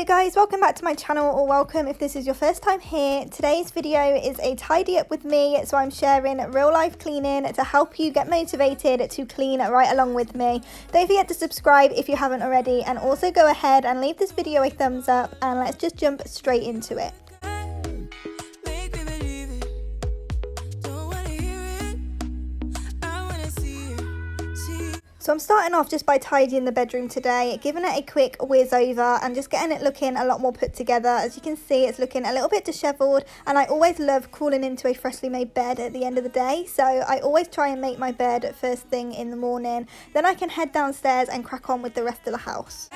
Hey guys, welcome back to my channel, or welcome if this is your first time here. Today's video is a tidy up with me, so I'm sharing real life cleaning to help you get motivated to clean right along with me. Don't forget to subscribe if you haven't already, and also go ahead and leave this video a thumbs up, and let's just jump straight into it. So I'm starting off just by tidying the bedroom today, giving it a quick whiz over and just getting it looking a lot more put together. As you can see, it's looking a little bit dishevelled, and I always love crawling into a freshly made bed at the end of the day. So I always try and make my bed first thing in the morning. Then I can head downstairs and crack on with the rest of the house.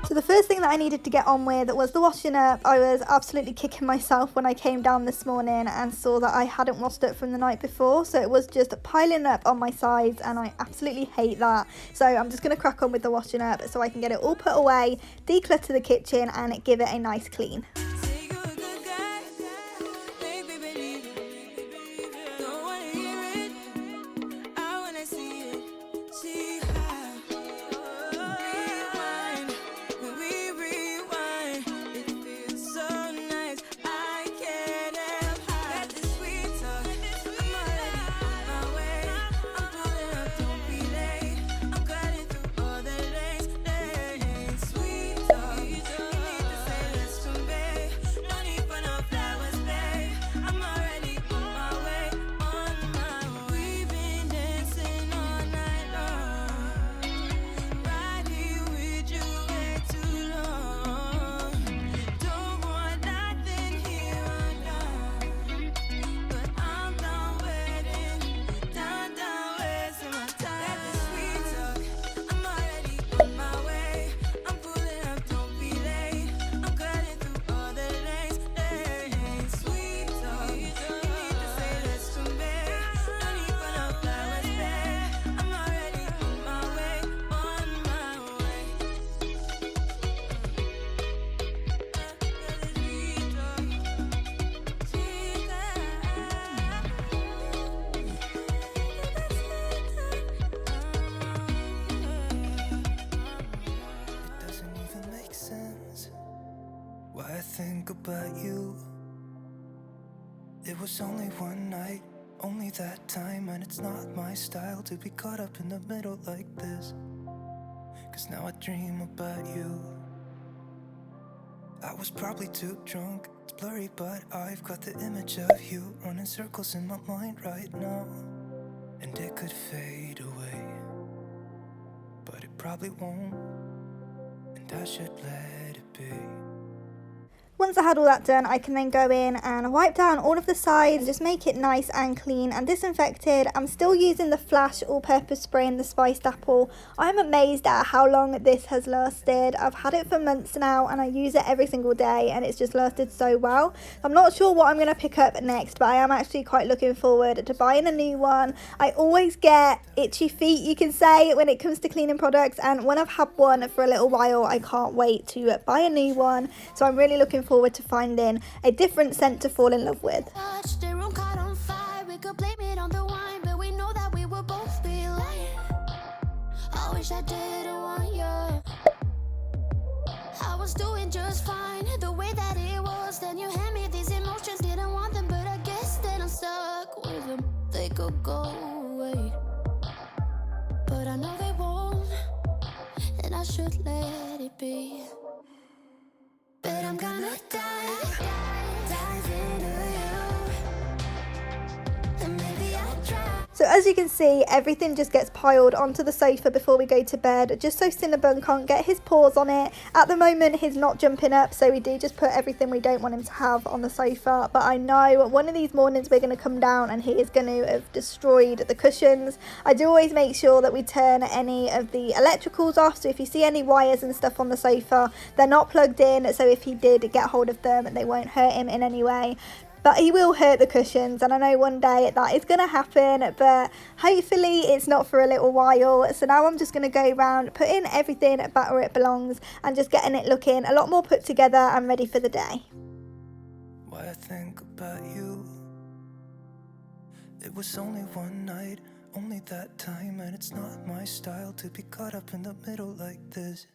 So the first thing that I needed to get on with was the washing up. I was absolutely kicking myself when I came down this morning and saw that I hadn't washed it from the night before. So it was just piling up on my sides, and I absolutely hate that. So I'm just going to crack on with the washing up so I can get it all put away, declutter the kitchen and give it a nice clean. Why I think about you. It was only one night, only that time, and it's not my style to be caught up in the middle like this. Cause now I dream about you. I was probably too drunk, it's blurry, but I've got the image of you running circles in my mind right now. And it could fade away, but it probably won't, and I should let it be. Once I had all that done, I can then go in and wipe down all of the sides, just make it nice and clean and disinfected. I'm still using the Flash all-purpose spray in the spiced apple. I'm amazed at how long this has lasted. I've had it for months now and I use it every single day, and it's just lasted so well. I'm not sure what I'm going to pick up next, but I am actually quite looking forward to buying a new one. I always get itchy feet, you can say, when it comes to cleaning products, and when I've had one for a little while, I can't wait to buy a new one. So I'm really looking forward to finding a different scent to fall in love with. The room caught on fire. We could blame it on the wine, but we know that we will both be lying. I wish I didn't want you. I was doing just fine the way that it was. Then you hand me these emotions, didn't want them, but I guess that I'm stuck with them. They could go away, but I know they won't, and I should let it be. But I'm gonna dive into you, and maybe I'll try. So as you can see, everything just gets piled onto the sofa before we go to bed, just so Cinnabon can't get his paws on it. At the moment, he's not jumping up, so we do just put everything we don't want him to have on the sofa. But I know one of these mornings we're going to come down and he is going to have destroyed the cushions. I do always make sure that we turn any of the electricals off, so if you see any wires and stuff on the sofa, they're not plugged in, so if he did get hold of them, they won't hurt him in any way. but he will hurt the cushions, and I know one day that is going to happen, but hopefully it's not for a little while. So now I'm just going to go around putting everything back where it belongs and just getting it looking a lot more put together and ready for the day. Why I think about you. It was only one night, only that time, and it's not my style to be caught up in the middle like this.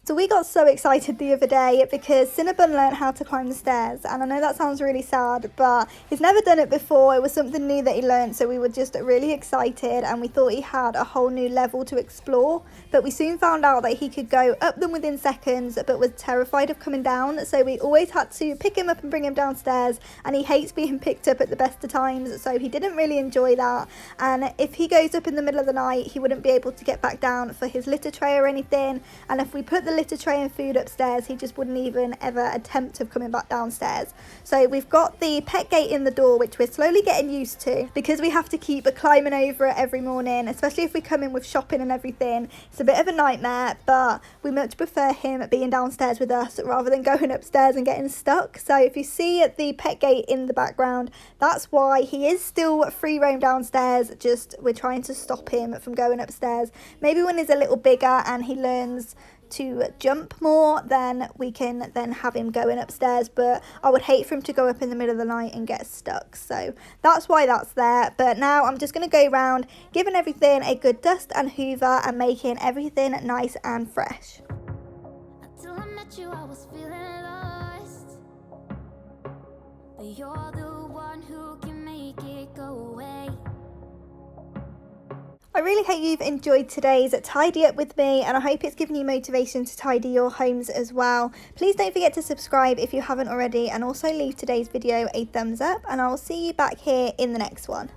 So we got so excited the other day because Cinnabon learned how to climb the stairs, and I know that sounds really sad, but he's never done it before. It was something new that he learned, so we were just really excited and we thought he had a whole new level to explore. But we soon found out that he could go up them within seconds but was terrified of coming down, so we always had to pick him up and bring him downstairs, and he hates being picked up at the best of times, so he didn't really enjoy that. And if he goes up in the middle of the night, he wouldn't be able to get back down for his litter tray or anything, and if we put the litter tray and food upstairs, he just wouldn't even ever attempt of coming back downstairs. So we've got the pet gate in the door, which we're slowly getting used to because we have to keep climbing over it every morning, especially if we come in with shopping and everything. It's a bit of a nightmare, but we much prefer him being downstairs with us rather than going upstairs and getting stuck. So if you see the pet gate in the background, that's why he is still free roam downstairs, just we're trying to stop him from going upstairs. Maybe when he's a little bigger and he learns to jump more, then we can then have him going upstairs, but I would hate for him to go up in the middle of the night and get stuck. So that's why that's there. But now I'm just going to go around giving everything a good dust and hoover and making everything nice and fresh. Until I met you, I was feeling lost, but you're the one who can make it go away. I really hope you've enjoyed today's tidy up with me, and I hope it's given you motivation to tidy your homes as well. Please don't forget to subscribe if you haven't already, and also leave today's video a thumbs up, and I will see you back here in the next one.